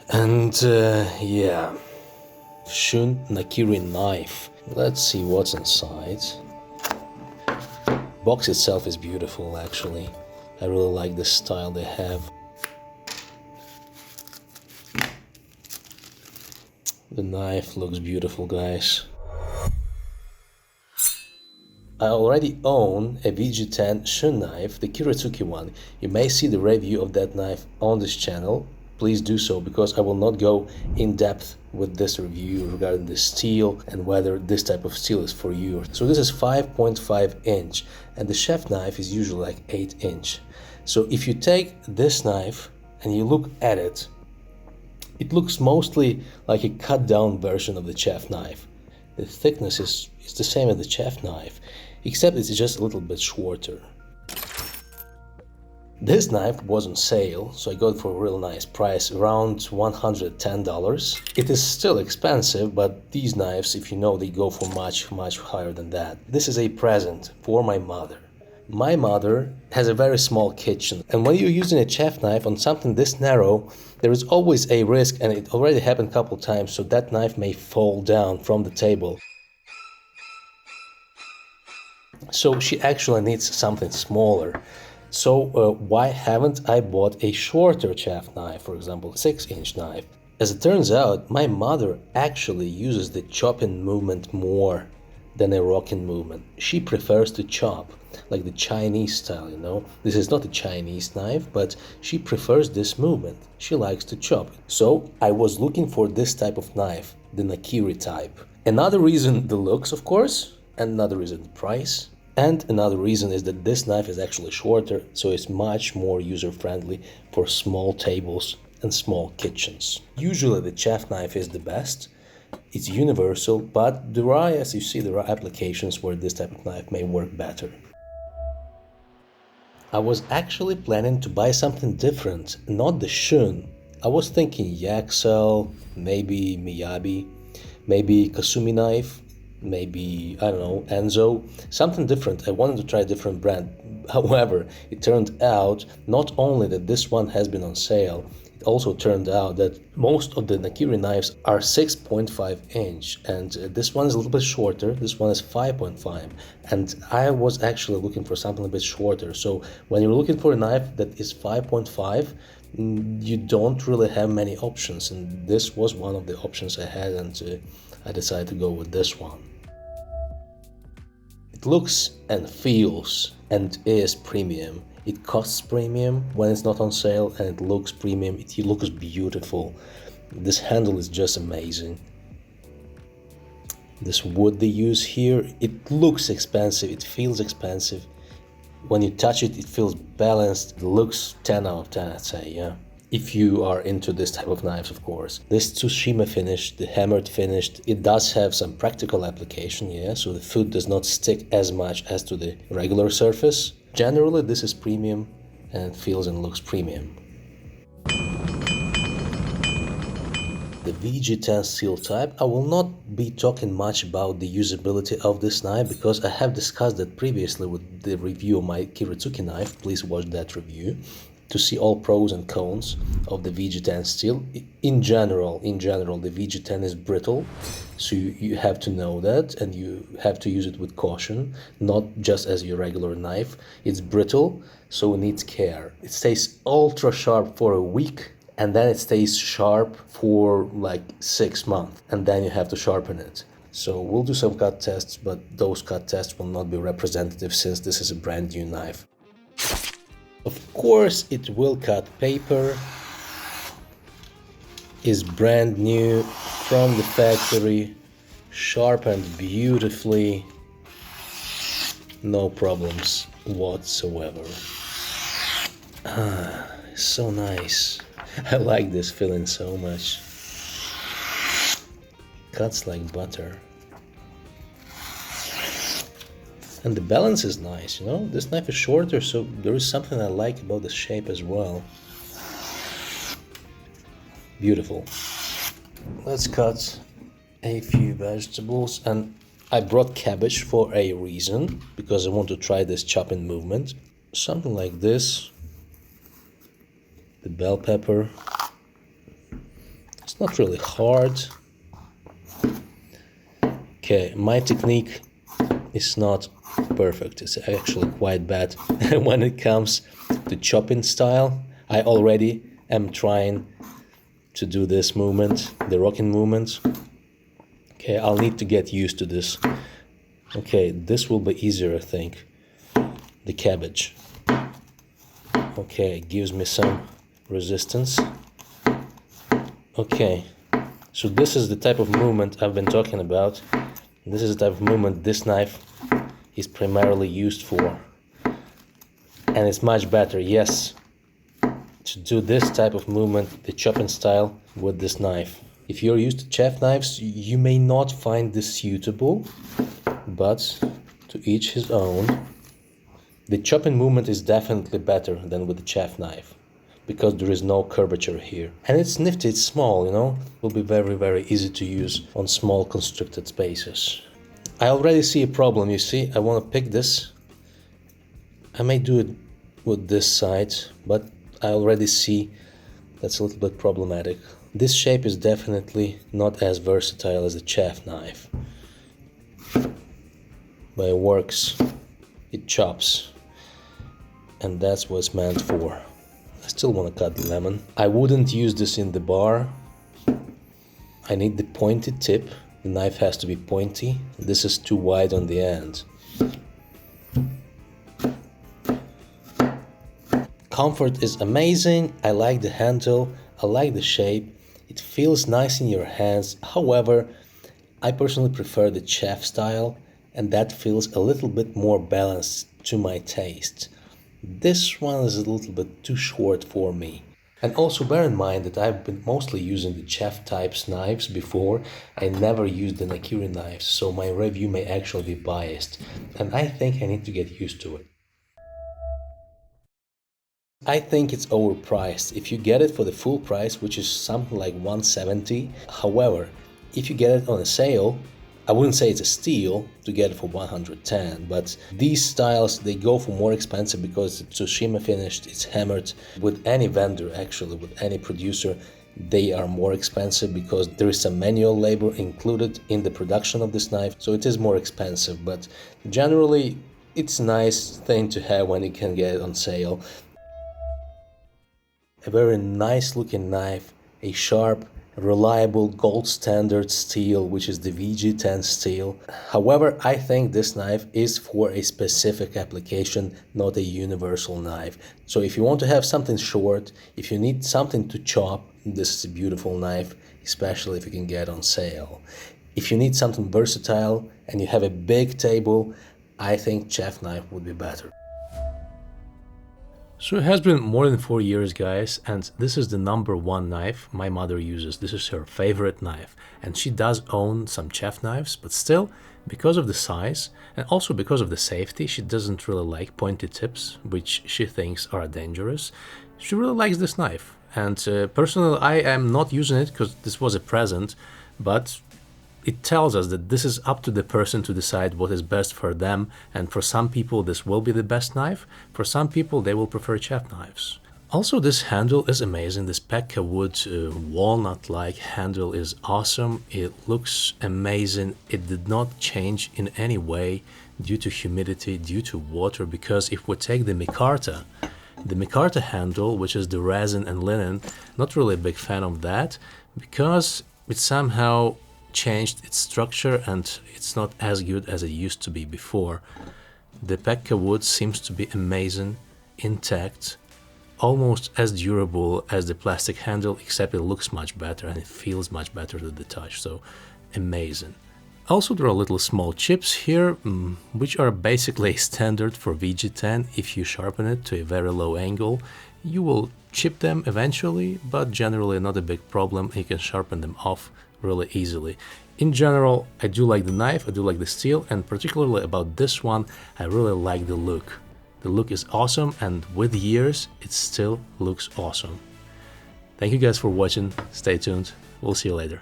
And yeah, Shun Nakiri knife. Let's see what's inside. Box itself is beautiful, actually. I really like the style they have. The knife looks beautiful, guys. I already own a VG10 Shun knife, the Kiritsuki one. You may see the review of that knife on this channel. Please do so, because I will not go in depth with this review regarding the steel and whether this type of steel is for you. So this is 5.5 inch and the chef knife is usually like 8 inch. So if you take this knife and you look at it, it looks mostly like a cut down version of the chef knife. The thickness is the same as the chef knife, except it's just a little bit shorter. This knife was on sale, so I got it for a real nice price, around $110. It is still expensive, but these knives, if you know, they go for much higher than that. This is a present for my mother. My mother has a very small kitchen, and when you're using a chef knife on something this narrow, there is always a risk, and it already happened a couple times, so that knife may fall down from the table. So she actually needs something smaller. So why haven't I bought a shorter chef knife, for example, 6-inch knife? As it turns out, my mother actually uses the chopping movement more than a rocking movement. She prefers to chop, like the Chinese style, you know. This is not a Chinese knife, but she prefers this movement. She likes to chop. So I was looking for this type of knife, the Nakiri type. Another reason, the looks, of course, and another reason, the price. And another reason is that this knife is actually shorter, so it's much more user-friendly for small tables and small kitchens. Usually the chef knife is the best. It's universal, but there are, as you see, there are applications where this type of knife may work better. I was actually planning to buy something different, not the Shun. I was thinking Yaxel, maybe Miyabi, maybe Kasumi knife, maybe, I don't know, Enzo, something different. I wanted to try a different brand. However, it turned out not only that this one has been on sale, it also turned out that most of the Nakiri knives are 6.5 inch, and this one is a little bit shorter. This one is 5.5, and I was actually looking for something a bit shorter. So when you're looking for a knife that is 5.5, you don't really have many options, and this was one of the options I had, and I decided to go with this one. It looks and feels and is premium. It costs premium when it's not on sale, and it looks premium. It looks beautiful. This handle is just amazing. This wood they use here, it looks expensive, it feels expensive. When you touch it, it feels balanced. It looks 10 out of 10, I'd say, yeah. If you are into this type of knives, of course. This tsuchime finish, the hammered finish, it does have some practical application, yeah, so the food does not stick as much as to the regular surface. Generally, this is premium and feels and looks premium. The VG10 steel type, I will not be talking much about the usability of this knife because I have discussed that previously with the review of my Kiritsuki knife. Please watch that review to see all pros and cons of the VG10 steel. In general, the VG10 is brittle, so you have to know that, and you have to use it with caution, not just as your regular knife. It's brittle, so it needs care. It stays ultra sharp for a week, and then it stays sharp for like 6 months, and then you have to sharpen it. So we'll do some cut tests, but those cut tests will not be representative since this is a brand new knife. Of course, it will cut paper, is brand new from the factory, sharpened beautifully, no problems whatsoever. So nice. I like this feeling so much. Cuts like butter. And the balance is nice, you know? This knife is shorter, so there is something I like about the shape as well. Beautiful. Let's cut a few vegetables, and I brought cabbage for a reason, because I want to try this chopping movement. Something like this. The bell pepper. It's not really hard. Okay, my technique is not perfect. It's actually quite bad when it comes to chopping style. I already am trying to do this movement, the rocking movement. Okay, I'll need to get used to this. Okay, this will be easier, I think. The cabbage. Okay, gives me some resistance. Okay, so this is the type of movement I've been talking about. This is the type of movement this knife is primarily used for. And it's much better, yes, to do this type of movement, the chopping style, with this knife. If you're used to chef knives, you may not find this suitable, but to each his own. The chopping movement is definitely better than with the chef knife, because there is no curvature here. And it's nifty, it's small, you know, will be very, very easy to use on small constricted spaces. I already see a problem, you see, I want to pick this. I may do it with this side, but I already see that's a little bit problematic. This shape is definitely not as versatile as a chef knife. But it works, it chops, and that's what it's meant for. I still want to cut the lemon. I wouldn't use this in the bar. I need the pointy tip. The knife has to be pointy. This is too wide on the end. Comfort is amazing. I like the handle. I like the shape. It feels nice in your hands. However, I personally prefer the chef style, and that feels a little bit more balanced to my taste. This one is a little bit too short for me. And also bear in mind that I've been mostly using the chef types knives before. I never used the Nakiri knives, so my review may actually be biased, and I think I need to get used to it. I think it's overpriced. If you get it for the full price, which is something like 170, however, if you get it on a sale, I wouldn't say it's a steal to get it for 110, but these styles, they go for more expensive because it's tsuchime finished, it's hammered. With any vendor, actually, with any producer, they are more expensive because there is some manual labor included in the production of this knife, so it is more expensive, but generally it's a nice thing to have when you can get it on sale. A very nice looking knife, a sharp, reliable gold standard steel, which is the VG10 steel. However, I think this knife is for a specific application, not a universal knife. So if you want to have something short, if you need something to chop, this is a beautiful knife, especially if you can get on sale. If you need something versatile and you have a big table, I think chef knife would be better. So it has been more than 4 years, guys, and this is the #1 knife my mother uses. This is her favorite knife, and she does own some chef knives, but still, because of the size and also because of the safety, she doesn't really like pointy tips, which she thinks are dangerous. She really likes this knife, and personally I am not using it because this was a present, but it tells us that this is up to the person to decide what is best for them, and for some people this will be the best knife, for some people they will prefer chef knives. Also, this handle is amazing. This Pakkawood walnut-like handle is awesome. It looks amazing. It did not change in any way due to humidity, due to water, because if we take the Micarta handle, which is the resin and linen, not really a big fan of that, because it somehow changed its structure and it's not as good as it used to be before. The Pakkawood seems to be amazing, intact, almost as durable as the plastic handle, except it looks much better and it feels much better to the touch, so amazing. Also, there are little small chips here, which are basically standard for VG10. If you sharpen it to a very low angle, you will chip them eventually, but generally not a big problem. You can sharpen them off really easily. In general, I do like the knife, I do like the steel, and particularly about this one, I really like the look. The look is awesome, and with years, it still looks awesome. Thank you guys for watching. Stay tuned. We'll see you later.